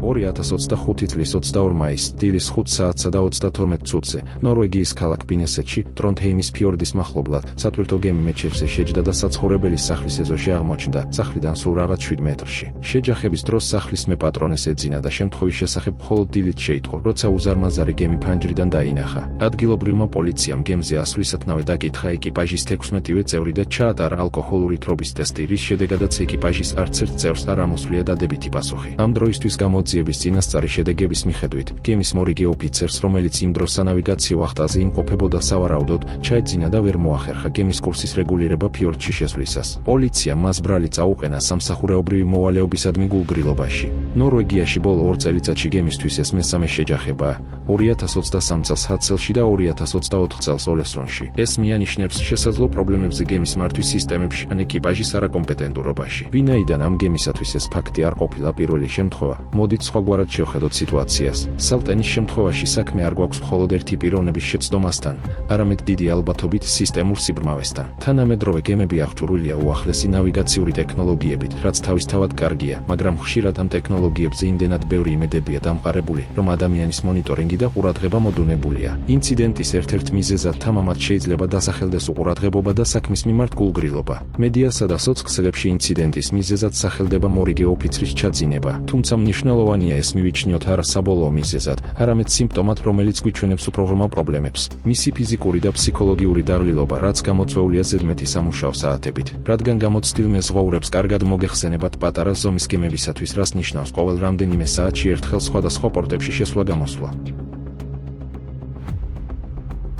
2025 წლის 22 მაისს დილის 5 საათსა და 32 წუთზე ნორვეგიის ქალაქ ბინესეტში ტრონჰეიმის ფიორდის მახლობლად სატვირთო გემი მეჩევზე შეჯდა და საცხოვრებელი სახლის ეზოში აღმოჩნდა, სახლიდან სულ რაღაც 7 მეტრში. შეჯახების დროს სახლის მეპატრონეს ეძინა და შემთხვევის შესახებ მხოლოდ დილით შეიტყო, როცა უზარმაზარი გემი ფანჯრიდან დაინახა. ადგილობრივმა პოლიციამ გემზე ასვლისათნავე დაკითხა ეკიპაჟის 16-ვე წევრი და ჩაატარა ალკოჰოლური თრობის ტესტი, რის შედეგადაც ეკიპაჟის არც ერთ წევრს არ ამოსვლია დადებითი პასუხი. ამ დროისთვის გამოძიების წინასწარი შედეგების მიხედვით, გემის მორიგი ოფიცერს, რომელიც იმ დროს სანავიგაციო ვახტაზე იმყოფებოდა, სავარაუდოდ ჩაეძინა და ვერ მოახერხა გემის კურსის რეგულირება ფიორდში შესვლისას. პოლიციამ მას ბრალი წაუყენა სამსახურეობრივი მოვალეობისადმი გულგრილობაში. ნორვეგიაში ბოლო 2 წელიწადში გემისთვის ეს მესამე შეჯახებაა, 2023 წელს ჰაცელში და 2024 წელს ოლესრონში. ეს მიანიშნებს შესაძლო პრობლემებზე გემის მართვის სისტემებში ან ეკიპაჟის არაკომპეტენტურობაში. ვინაიდან ამ გემისათვის ეს ფაქტი არ ყოფილა პირველი შემთხვევა, მოდით სხვაგვარად შევხედოთ სიტუაციას. სალტენის შემთხვევაში საქმე არ გვაქვს მხოლოდ ერთი პიროვნების შეცდომასთან, არამედ დიდი ალბათობით სისტემურ სიბრმავესთან. თანამედროვე გემები აღჭურვილია უახლესი ნავიგაციური ტექნოლოგიებით, რაც თავისთავად კარგია, მაგრამ ხშირად ამ ტექნოლოგიებზე იმდენად ბევრი იმედებია დამყარებული, რომ ადამიანის მონიტორინგი და ყურადღება მოდუნებულია. ინციდენტის ერთ-ერთ მიზეზად თამამად შეიძლება დასახელდეს უყურადღებობა და საქმის მიმართ გულგრილობა. მედიასა და სოციალებში ინციდენტის მიზეზად სახელდება მორიგი ოფიცრის ჩაძინება, თუმცა მნიშვნელოვანია ეს მივიჩნიოთ არა საბოლოო მიზეზად, არამედ სიმპტომად, რომელიც გვიჩვენებს უფრო ღრმა პრობლემებს. მისი ფიზიკური და ფსიქოლოგიური დაღლილობა, რაც გამოწვეულია ზედმეტი სამუშაო საათებით, რადგან გამოცდილ მეზღვაურებს კარგად მოგეხსენებათ პატარა ზომის გემებისათვის, რას ნიშნავს ყოველ რამდენიმე საათში ერთხელ სხვადასხვა პორტებში შესვლა-გამოსვლა.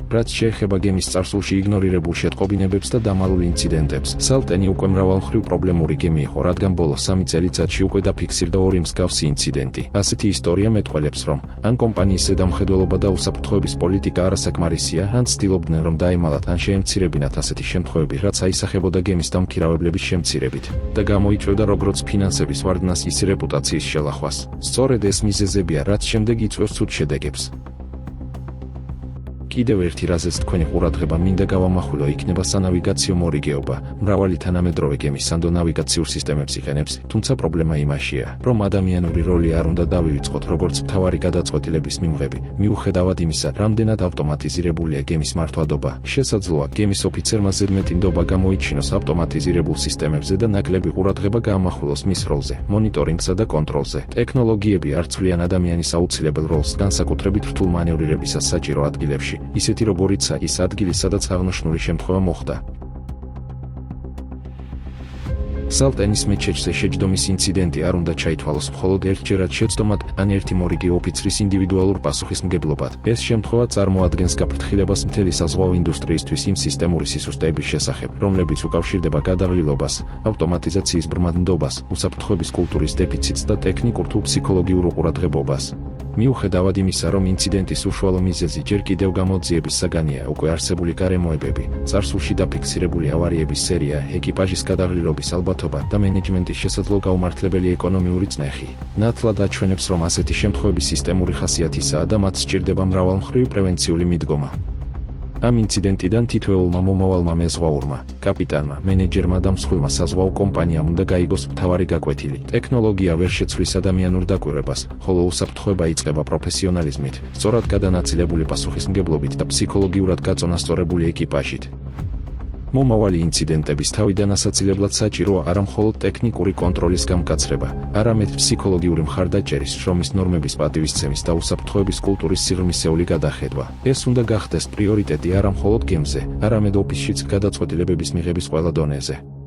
რაც შეეხება გემის წარსულში იგნორირებულ შეტყობინებებს და დამალულ ინციდენტებს, სალტენი უკვე მრავალმხრივ პრობლემური გემი იყო, რადგან ბოლო 3 წელიწადში უკვე დაფიქსირდა 2 მსგავსი ინციდენტი. ასეთი ისტორია მეტყველებს, რომ ან კომპანიის ზედამხედველობა და უსაფრთხოების პოლიტიკა არასაკმარისია, ან ცდილობდნენ, რომ დაემალათ ან შეემცირებინათ ასეთი შემთხვევები, რაც აისახებოდა გემის დამქირავებლების შემცირებით და გამოიწვევდა როგორც ფინანსების ვარდნას, ისე რეპუტაციის შელახვას. სწორედ ეს მიზეზებია, რაც შემდეგ იწვევს ცუდ შედეგებს. კიდევ ერთი რაზეც თქვენი ყურადღება მინდა გავამახვილო, იქნება სანავიგაციო მორიგეობა. მრავალი თანამედროვე გემი სანდო ნავიგაციურ სისტემებს იყენებს, თუმცა პრობლემა იმაშია, რომ ადამიანური როლი არ უნდა დავივიწყოთ როგორც მთავარი გადაწყვეტილების მიმღები, მიუხედავად იმისა, რამდენად ავტომატიზირებულია გემის მართვადობა. შესაძლოა, გემის ოფიცერმა ზედმეტი ნდობა გამოიჩინოს ავტომატიზირებულ სისტემებზე და ნაკლები ყურადღება გაამახვილოს მის როლზე, მონიტორინგსა და კონტროლზე. ტექნოლოგიები არ ცვლიან ადამიანის აუცილებელ როლს, განსაკუთრებით რთულ მანევრირებისას საჭირო ადგილებში, ისეთი როგორიცაა ის ადგილი, სადაც აღნიშნული შემთხვევა მოხდა. სალტენის მეჩეთზე შეჯდომის ინციდენტი არ უნდა ჩაითვალოს მხოლოდ ერთჯერად შეცდომად ან ერთი მორიგი ოფიცრის ინდივიდუალურ პასუხისმგებლობად. ეს შემთხვევა წარმოადგენს გაფრთხილებას მთელი საზღვაო ინდუსტრიისთვის იმ სისტემური სისუსტეების შესახებ, რომლებიც უკავშირდება გადაღლილობას, ავტომატიზაციის ბრმად ნდობას, უსაფრთხოების კულტურის დეფიციტს და ტექნიკურ თუ ფსიქოლოგიურ უყურადღებობას. მიუხედავად იმისა, რომ ინციდენტის უშუალო მიზეზი ჯერ კიდევ გამოძიების საგანია, უკვე არსებული გარემოებები, წარსულში დაფიქსირებული ავარიების სერია, ეკიპაჟის გადაღლილობის ალბათობა და მენეჯმენტის შესაძლო გაუმართლებელი ეკონომიური წნეხი, ნათლად აჩვენებს, რომ ასეთი შემთხვევები სისტემური ხასიათისაა და მათ სჭირდება მრავალმხრივი პრევენციული მიდგომა. ამ ინციდენტიდან თითოეულმა მომავალმა მეზღვაურმა, კაპიტანმა, მენეჯერმა და მსხვილმა საზღვაო კომპანიამ უნდა გაიგოს მთავარი გაკვეთილი. ტექნოლოგია ვერ შეცვლის ადამიანურ დაკვირვებას, ხოლო უსაფრთხოება იწყება პროფესიონალიზმით, სწორად გადანაწილებული პასუხისმგებლობით და ფსიქოლოგიურად გაწონასწორებული ეკიპაჟით. მომავალი ინციდენტების თავიდან ასაცილებლად საჭიროა არა მხოლოდ ტექნიკური კონტროლის გამკაცრება, არამედ ფსიქოლოგიური მხარდაჭერის, შრომის ნორმების პატივისცემის და უსაფრთხოების კულტურის სიღრმისეული გადახედვა. ეს უნდა გახდეს პრიორიტეტი არა მხოლოდ გემზე, არამედ ოფისშიც გადაწყვეტილებების მიღების ყველა დონეზე.